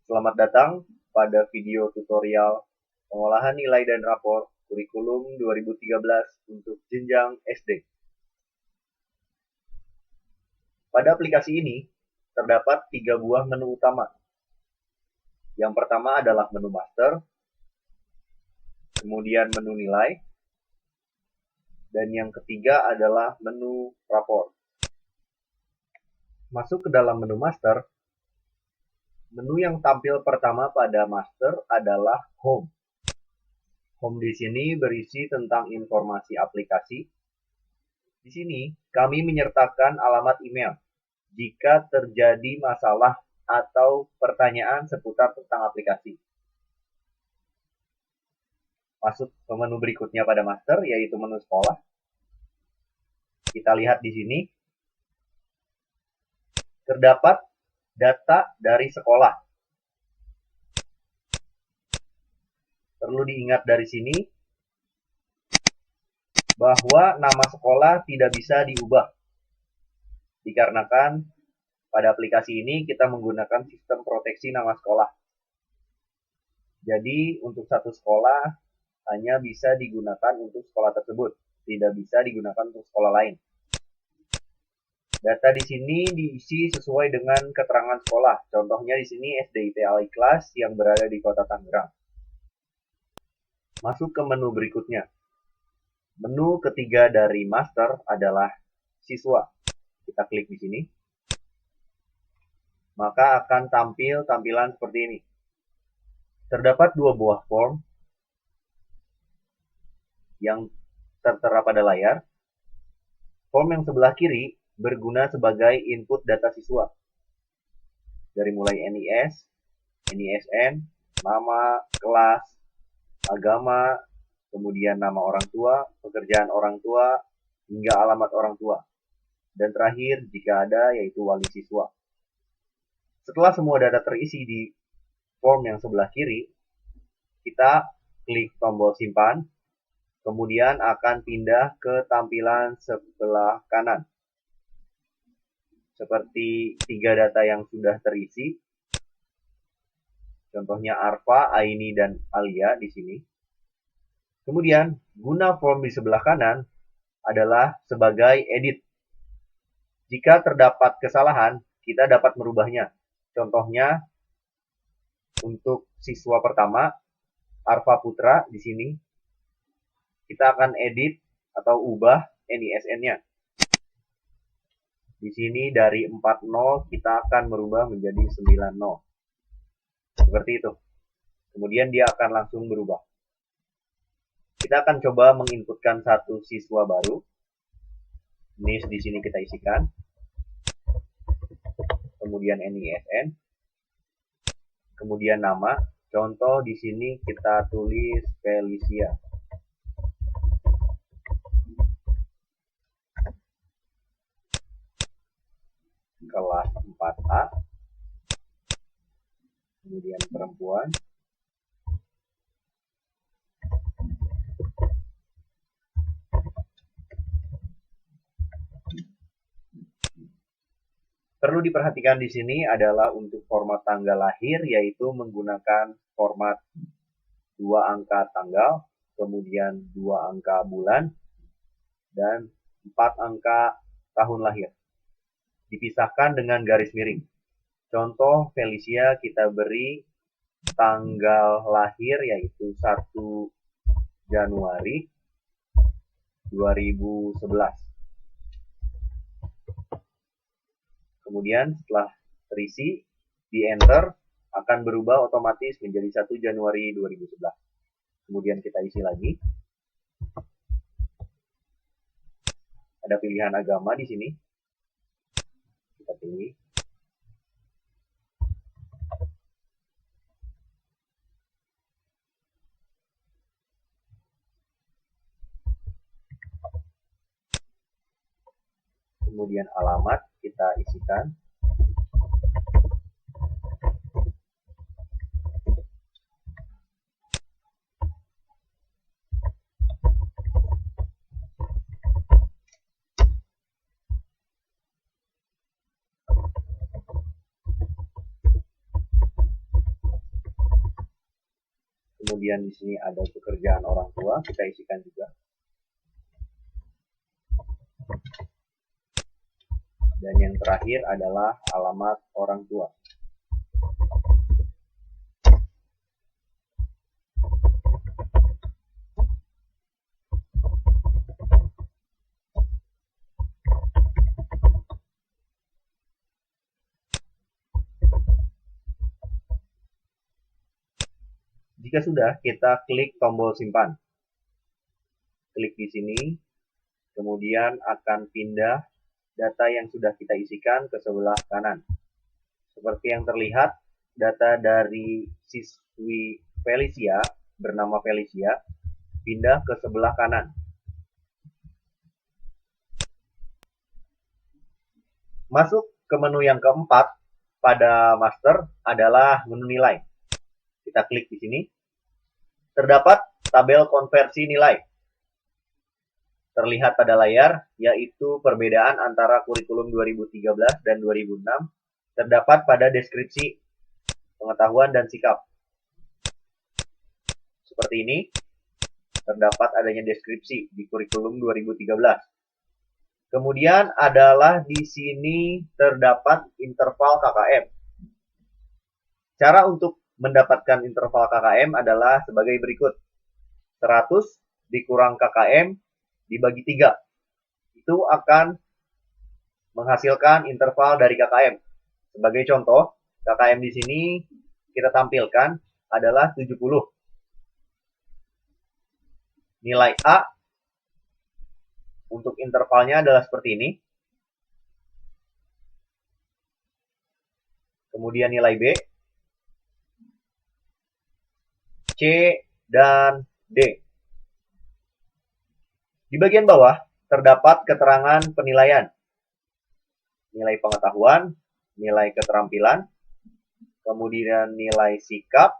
Selamat datang pada video tutorial pengolahan nilai dan rapor kurikulum 2013 untuk jenjang SD. Pada aplikasi ini, terdapat 3 buah menu utama. Yang pertama adalah menu master, kemudian menu nilai, dan yang ketiga adalah menu rapor. Masuk ke dalam menu master. Menu yang tampil pertama pada master adalah Home. Home di sini berisi tentang informasi aplikasi. Di sini kami menyertakan alamat email jika terjadi masalah atau pertanyaan seputar tentang aplikasi. Masuk ke menu berikutnya pada master, yaitu menu sekolah. Kita lihat di sini terdapat data dari sekolah. Perlu diingat dari sini bahwa nama sekolah tidak bisa diubah, dikarenakan pada aplikasi ini kita menggunakan sistem proteksi nama sekolah. Jadi untuk satu sekolah hanya bisa digunakan untuk sekolah tersebut, tidak bisa digunakan untuk sekolah lain. Data di sini diisi sesuai dengan keterangan sekolah. Contohnya di sini SDIT Al-Ikhlas yang berada di Kota Tangerang. Masuk ke menu berikutnya. Menu ketiga dari master adalah siswa. Kita klik di sini. Maka akan tampil tampilan seperti ini. Terdapat 2 buah form yang tertera pada layar. Form yang sebelah kiri berguna sebagai input data siswa. Dari mulai NIS, NISN, nama, kelas, agama, kemudian nama orang tua, pekerjaan orang tua, hingga alamat orang tua. Dan terakhir, jika ada, yaitu wali siswa. Setelah semua data terisi di form yang sebelah kiri, kita klik tombol simpan, kemudian akan pindah ke tampilan sebelah kanan. Seperti 3 data yang sudah terisi. Contohnya Arfa, Aini, dan Alia di sini. Kemudian, guna form di sebelah kanan adalah sebagai edit. Jika terdapat kesalahan, kita dapat merubahnya. Contohnya, untuk siswa pertama, Arfa Putra di sini, kita akan edit atau ubah NISN-nya. Di sini dari 40 kita akan merubah menjadi 90. Seperti itu. Kemudian dia akan langsung berubah. Kita akan coba menginputkan satu siswa baru. NIS di sini kita isikan. Kemudian NISN. Kemudian nama. Contoh di sini kita tulis Felicia. Kelas 4A. Kemudian perempuan. Perlu diperhatikan di sini adalah untuk format tanggal lahir, yaitu menggunakan format 2 angka tanggal, kemudian 2 angka bulan, dan 4 angka tahun lahir. Dipisahkan dengan garis miring. Contoh Felicia kita beri tanggal lahir yaitu 1 Januari 2011. Kemudian setelah terisi, di enter, akan berubah otomatis menjadi 1 Januari 2011. Kemudian kita isi lagi. Ada pilihan agama di sini. Kita pilih. Kemudian alamat kita isikan. Kemudian di sini ada pekerjaan orang tua, kita isikan juga. Dan yang terakhir adalah alamat orang tua. Jika sudah, kita klik tombol simpan. Klik di sini, kemudian akan pindah data yang sudah kita isikan ke sebelah kanan. Seperti yang terlihat, data dari siswi Felicia, bernama Felicia, pindah ke sebelah kanan. Masuk ke menu yang keempat pada master adalah menu nilai. Kita klik di sini. Terdapat tabel konversi nilai. Terlihat pada layar, yaitu perbedaan antara kurikulum 2013 dan 2006 terdapat pada deskripsi, pengetahuan, dan sikap. Seperti ini, terdapat adanya deskripsi di kurikulum 2013. Kemudian adalah di sini terdapat interval KKM. Cara untuk mendapatkan interval KKM adalah sebagai berikut. 100 dikurang KKM dibagi 3. Itu akan menghasilkan interval dari KKM. Sebagai contoh, KKM di sini kita tampilkan adalah 70. Nilai A untuk intervalnya adalah seperti ini. Kemudian nilai B, C, dan D. Di bagian bawah terdapat keterangan penilaian. Nilai pengetahuan, nilai keterampilan, kemudian nilai sikap,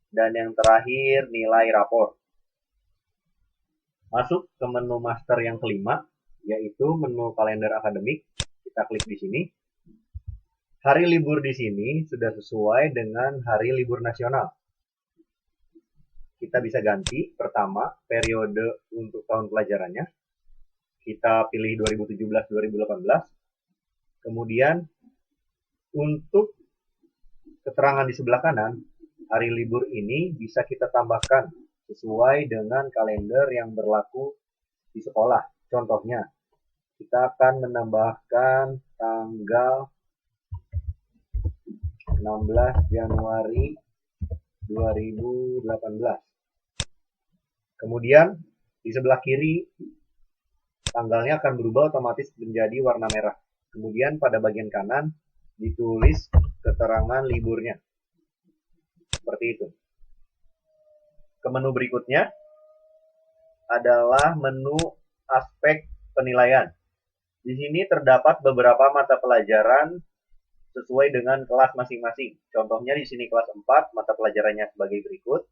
dan yang terakhir nilai rapor. Masuk ke menu master yang kelima, yaitu menu kalender akademik. Kita klik di sini. Hari libur di sini sudah sesuai dengan hari libur nasional. Kita bisa ganti pertama periode untuk tahun pelajarannya. Kita pilih 2017-2018. Kemudian untuk keterangan di sebelah kanan, hari libur ini bisa kita tambahkan sesuai dengan kalender yang berlaku di sekolah. Contohnya, kita akan menambahkan tanggal 16 Januari 2018. Kemudian di sebelah kiri tanggalnya akan berubah otomatis menjadi warna merah. Kemudian pada bagian kanan ditulis keterangan liburnya. Seperti itu. Ke menu berikutnya adalah menu aspek penilaian. Di sini terdapat beberapa mata pelajaran sesuai dengan kelas masing-masing. Contohnya di sini kelas 4, mata pelajarannya sebagai berikut.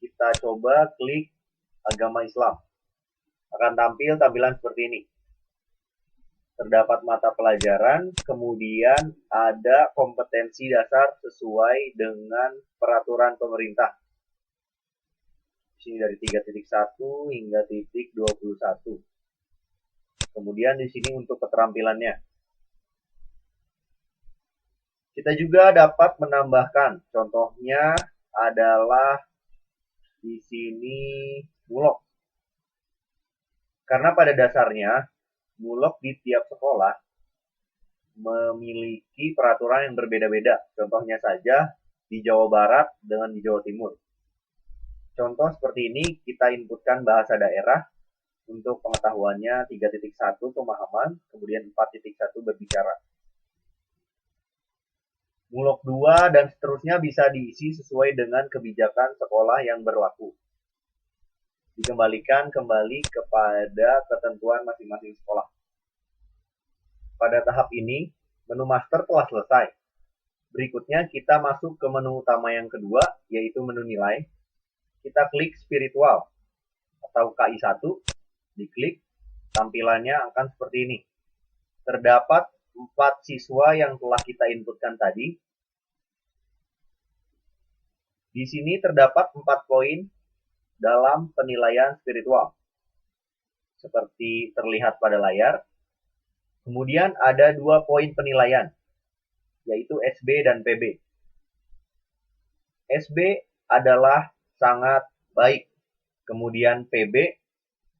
Kita coba klik agama Islam. Akan tampil tampilan seperti ini. Terdapat mata pelajaran, kemudian ada kompetensi dasar sesuai dengan peraturan pemerintah. Di sini dari 3.1 hingga titik 21. Kemudian di sini untuk keterampilannya. Kita juga dapat menambahkan, contohnya adalah di sini mulok. Karena pada dasarnya mulok di tiap sekolah memiliki peraturan yang berbeda-beda. Contohnya saja di Jawa Barat dengan di Jawa Timur. Contoh seperti ini, kita inputkan bahasa daerah untuk pengetahuannya 3.1 pemahaman, kemudian 4.1 berbicara. Mulok 2 dan seterusnya bisa diisi sesuai dengan kebijakan sekolah yang berlaku. Dikembalikan kembali kepada ketentuan masing-masing sekolah. Pada tahap ini, menu master telah selesai. Berikutnya kita masuk ke menu utama yang kedua, yaitu menu nilai. Kita klik spiritual atau KI1, diklik, tampilannya akan seperti ini. Terdapat 4 siswa yang telah kita inputkan tadi. Di sini terdapat 4 poin dalam penilaian spiritual, seperti terlihat pada layar. Kemudian ada 2 poin penilaian, yaitu SB dan PB. SB adalah sangat baik, kemudian PB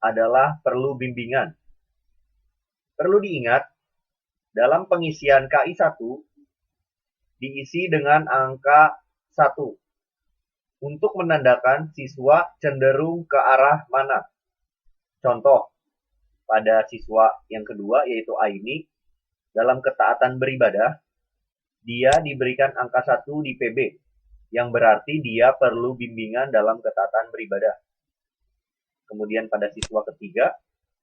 adalah perlu bimbingan. Perlu diingat, dalam pengisian KI1 diisi dengan angka 1 untuk menandakan siswa cenderung ke arah mana. Contoh, pada siswa yang kedua yaitu Aini, dalam ketaatan beribadah, dia diberikan angka 1 di PB, yang berarti dia perlu bimbingan dalam ketaatan beribadah. Kemudian pada siswa ketiga,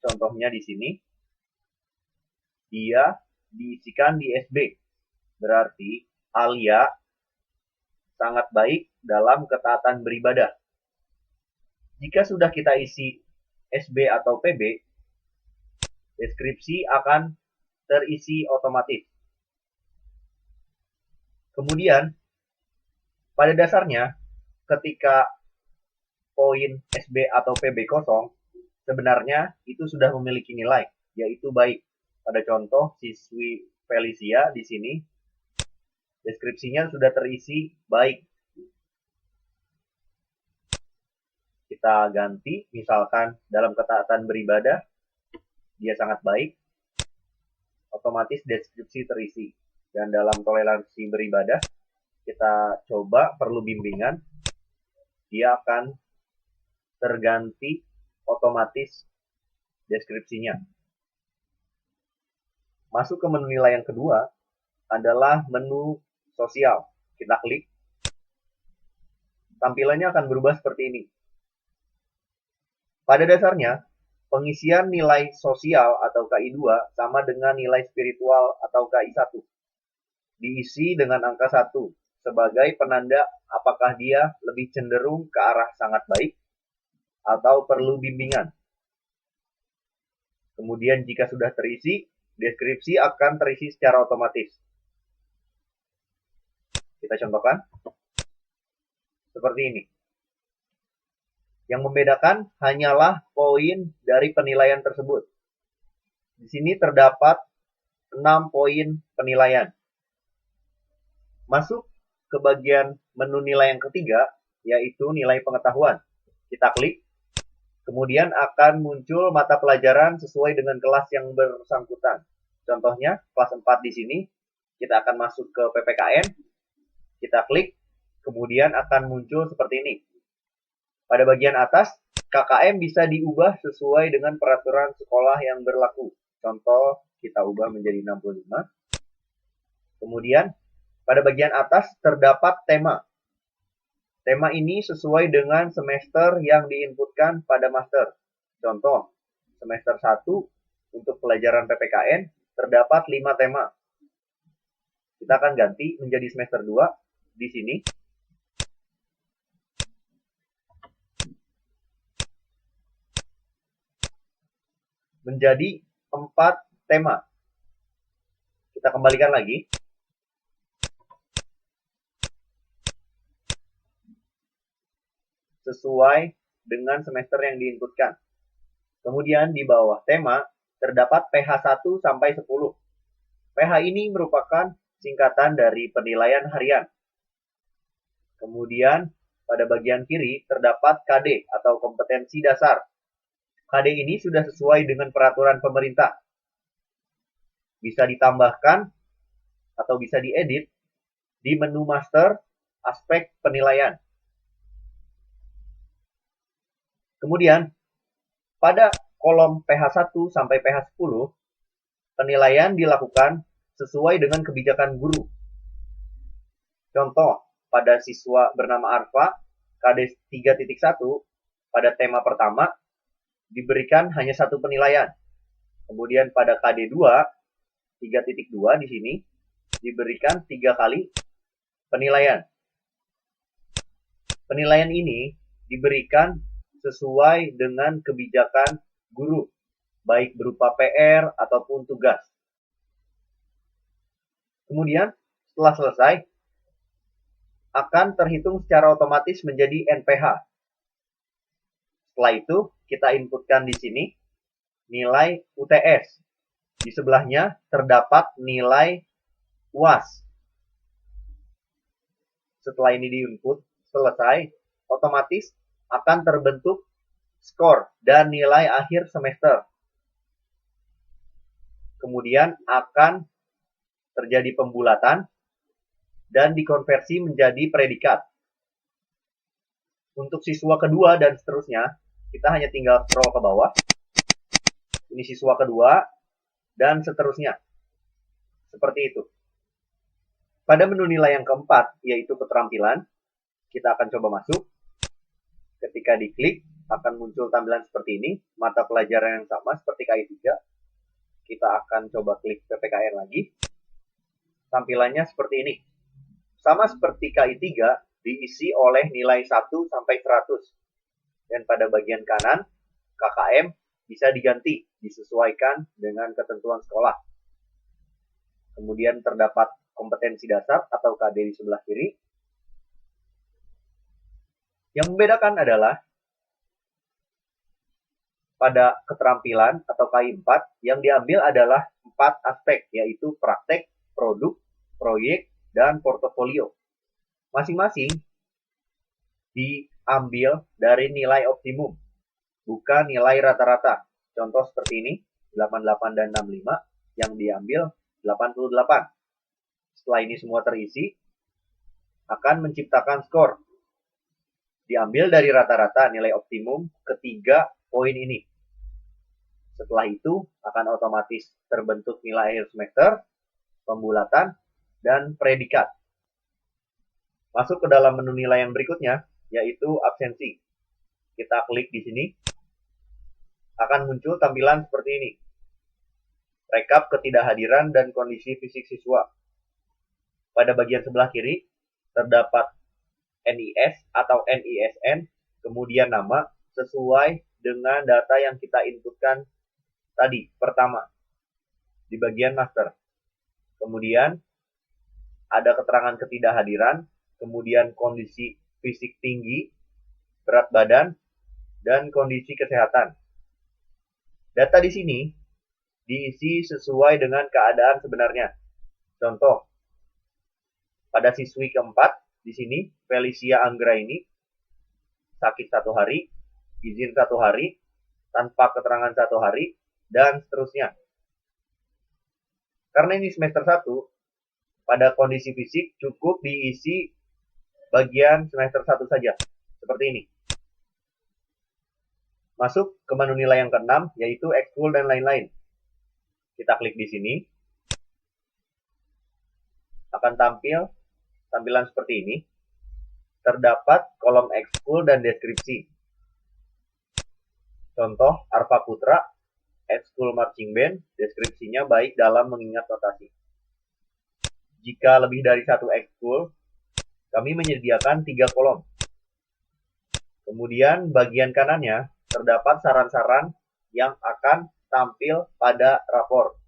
contohnya di sini, dia diisikan di SB, berarti Alia sangat baik dalam ketaatan beribadah. Jika sudah kita isi SB atau PB, deskripsi akan terisi otomatis. Kemudian, pada dasarnya, ketika poin SB atau PB kosong, sebenarnya itu sudah memiliki nilai, yaitu baik. Pada contoh siswi Felicia di sini, deskripsinya sudah terisi baik. Kita ganti, misalkan dalam ketaatan beribadah, dia sangat baik, otomatis deskripsi terisi. Dan dalam toleransi beribadah, kita coba perlu bimbingan, dia akan terganti otomatis deskripsinya. Masuk ke menu nilai yang kedua adalah menu sosial. Kita klik. Tampilannya akan berubah seperti ini. Pada dasarnya, pengisian nilai sosial atau KI2 sama dengan nilai spiritual atau KI1. Diisi dengan angka 1 sebagai penanda apakah dia lebih cenderung ke arah sangat baik atau perlu bimbingan. Kemudian jika sudah terisi, deskripsi akan terisi secara otomatis. Kita contohkan. Seperti ini. Yang membedakan hanyalah poin dari penilaian tersebut. Di sini terdapat 6 poin penilaian. Masuk ke bagian menu nilai yang ketiga, yaitu nilai pengetahuan. Kita klik. Kemudian akan muncul mata pelajaran sesuai dengan kelas yang bersangkutan. Contohnya, kelas 4 di sini, kita akan masuk ke PPKN, kita klik, kemudian akan muncul seperti ini. Pada bagian atas, KKM bisa diubah sesuai dengan peraturan sekolah yang berlaku. Contoh, kita ubah menjadi 65. Kemudian, pada bagian atas terdapat tema. Tema ini sesuai dengan semester yang diinputkan pada master. Contoh, semester 1 untuk pelajaran PPKN terdapat 5 tema. Kita akan ganti menjadi semester 2 di sini. Menjadi 4 tema. Kita kembalikan lagi. Sesuai dengan semester yang diinputkan. Kemudian di bawah tema terdapat PH 1 sampai 10. PH ini merupakan singkatan dari penilaian harian. Kemudian pada bagian kiri terdapat KD atau kompetensi dasar. KD ini sudah sesuai dengan peraturan pemerintah. Bisa ditambahkan atau bisa diedit di menu master aspek penilaian. Kemudian, pada kolom PH 1 sampai PH 10, penilaian dilakukan sesuai dengan kebijakan guru. Contoh, pada siswa bernama Arfa, KD 3.1, pada tema pertama, diberikan hanya 1 penilaian. Kemudian pada KD 2, 3.2 di sini, diberikan 3 kali penilaian. Penilaian ini diberikan sesuai dengan kebijakan guru, baik berupa PR ataupun tugas. Kemudian, setelah selesai, akan terhitung secara otomatis menjadi NPH. Setelah itu, kita inputkan di sini nilai UTS. Di sebelahnya terdapat nilai UAS. Setelah ini diinput, selesai, otomatis akan terbentuk skor dan nilai akhir semester. Kemudian akan terjadi pembulatan dan dikonversi menjadi predikat. Untuk siswa kedua dan seterusnya, kita hanya tinggal scroll ke bawah. Ini siswa kedua dan seterusnya. Seperti itu. Pada menu nilai yang keempat, yaitu keterampilan, kita akan coba masuk. Ketika diklik, akan muncul tampilan seperti ini. Mata pelajaran yang sama seperti KI 3. Kita akan coba klik PPKR lagi. Tampilannya seperti ini. Sama seperti KI 3, diisi oleh nilai 1 sampai 100. Dan pada bagian kanan, KKM bisa diganti, disesuaikan dengan ketentuan sekolah. Kemudian terdapat kompetensi dasar atau KD di sebelah kiri. Yang membedakan adalah pada keterampilan atau KI 4 yang diambil adalah 4 aspek, yaitu praktek, produk, proyek, dan portofolio. Masing-masing diambil dari nilai optimum, bukan nilai rata-rata. Contoh seperti ini, 88 dan 65 yang diambil 88. Setelah ini semua terisi, akan menciptakan skor. Diambil dari rata-rata nilai optimum ketiga poin ini. Setelah itu, akan otomatis terbentuk nilai akhir semester, pembulatan, dan predikat. Masuk ke dalam menu nilai yang berikutnya, yaitu absensi. Kita klik di sini, akan muncul tampilan seperti ini. Rekap ketidakhadiran dan kondisi fisik siswa. Pada bagian sebelah kiri, terdapat NIS atau NISN, kemudian nama, sesuai dengan data yang kita inputkan tadi, pertama, di bagian master. Kemudian, ada keterangan ketidakhadiran, kemudian kondisi fisik tinggi, berat badan, dan kondisi kesehatan. Data di sini diisi sesuai dengan keadaan sebenarnya. Contoh, pada siswi keempat, di sini Felicia Anggra ini sakit 1 hari, izin 1 hari, tanpa keterangan 1 hari, dan seterusnya. Karena ini semester 1, pada kondisi fisik cukup diisi bagian semester 1 saja, seperti ini. Masuk ke menu nilai yang ke-6, yaitu ekskul dan lain-lain. Kita klik di sini. Akan tampil tampilan seperti ini. Terdapat kolom ekskul dan deskripsi. Contoh, Arpa Putra, ekskul marching band, deskripsinya baik dalam mengingat notasi. Jika lebih dari 1 ekskul, kami menyediakan 3 kolom. Kemudian bagian kanannya terdapat saran-saran yang akan tampil pada rapor.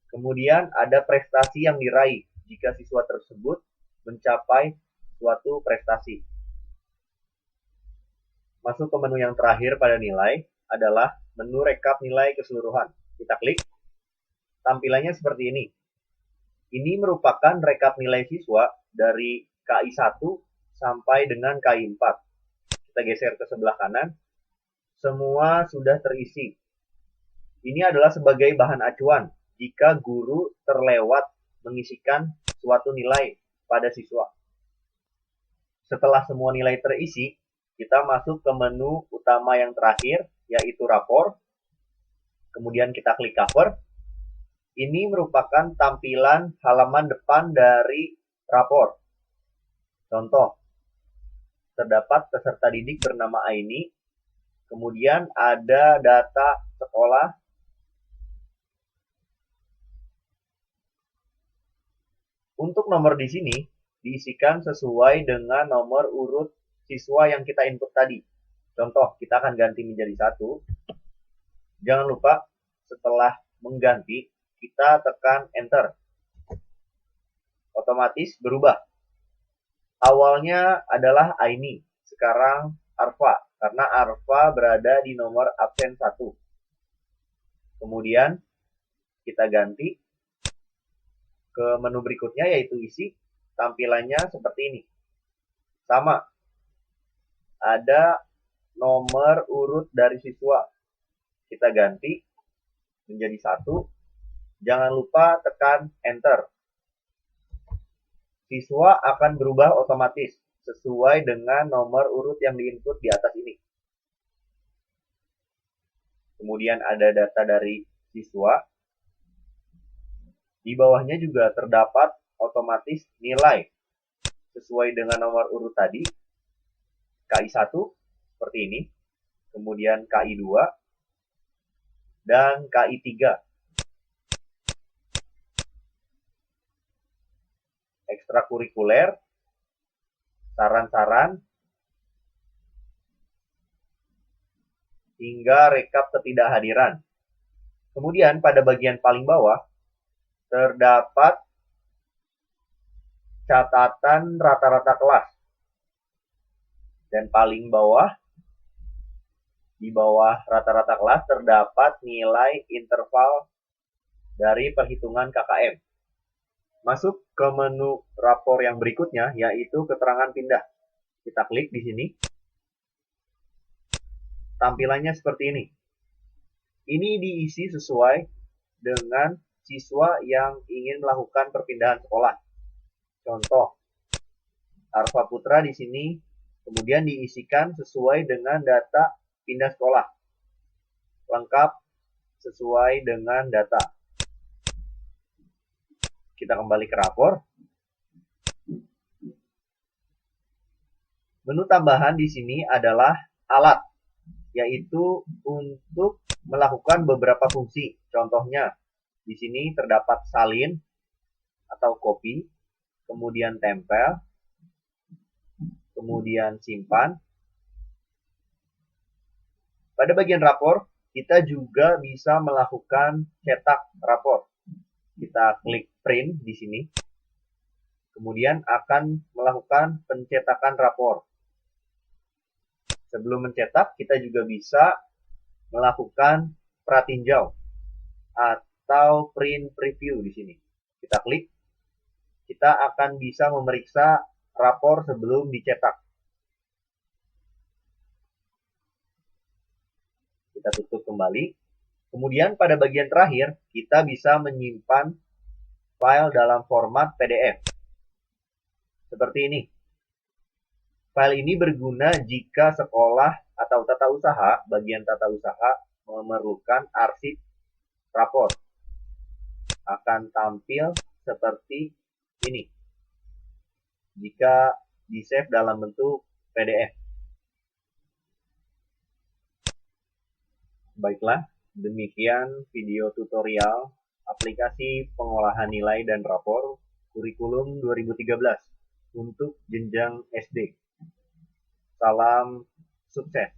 Kemudian ada prestasi yang diraih jika siswa tersebut mencapai suatu prestasi. Masuk ke menu yang terakhir pada nilai adalah menu rekap nilai keseluruhan. Kita klik. Tampilannya seperti ini. Ini merupakan rekap nilai siswa dari KI 1 sampai dengan KI 4. Kita geser ke sebelah kanan. Semua sudah terisi. Ini adalah sebagai bahan acuan jika guru terlewat mengisikan suatu nilai pada siswa. Setelah semua nilai terisi, kita masuk ke menu utama yang terakhir, yaitu rapor. Kemudian kita klik cover. Ini merupakan tampilan halaman depan dari rapor. Contoh, terdapat peserta didik bernama Aini. Kemudian ada data sekolah. Untuk nomor di sini diisikan sesuai dengan nomor urut siswa yang kita input tadi. Contoh, kita akan ganti menjadi 1. Jangan lupa setelah mengganti, kita tekan enter. Otomatis berubah. Awalnya adalah Aini, sekarang Arfa, karena Arfa berada di nomor absen 1. Kemudian kita ganti ke menu berikutnya yaitu isi. Tampilannya seperti ini. Sama. Ada nomor urut dari siswa. Kita ganti menjadi 1. Jangan lupa tekan enter. Siswa akan berubah otomatis sesuai dengan nomor urut yang diinput di atas ini. Kemudian ada data dari siswa. Di bawahnya juga terdapat otomatis nilai sesuai dengan nomor urut tadi. KI1 seperti ini. Kemudian KI2 dan KI3. Ekstrakurikuler, saran-saran, hingga rekap ketidakhadiran. Kemudian pada bagian paling bawah terdapat catatan rata-rata kelas. Dan paling bawah, di bawah rata-rata kelas terdapat nilai interval dari perhitungan KKM. Masuk ke menu rapor yang berikutnya, yaitu keterangan pindah. Kita klik di sini. Tampilannya seperti ini. Ini diisi sesuai dengan siswa yang ingin melakukan perpindahan sekolah. Contoh, Arfa Putra di sini kemudian diisikan sesuai dengan data pindah sekolah. Lengkap sesuai dengan data. Kita kembali ke rapor. Menu tambahan di sini adalah alat, yaitu untuk melakukan beberapa fungsi. Contohnya, di sini terdapat salin atau copy, kemudian tempel, kemudian simpan. Pada bagian rapor, kita juga bisa melakukan cetak rapor. Kita klik print di sini. Kemudian akan melakukan pencetakan rapor. Sebelum mencetak, kita juga bisa melakukan pratinjau atau print preview di sini. Kita klik. Kita akan bisa memeriksa rapor sebelum dicetak. Kita tutup kembali. Kemudian pada bagian terakhir, kita bisa menyimpan file dalam format PDF. Seperti ini. File ini berguna jika sekolah atau tata usaha, bagian tata usaha, memerlukan arsip rapor. Akan tampil seperti ini. Jika di-save dalam bentuk PDF. Baiklah. Demikian video tutorial aplikasi pengolahan nilai dan rapor kurikulum 2013 untuk jenjang SD. Salam sukses.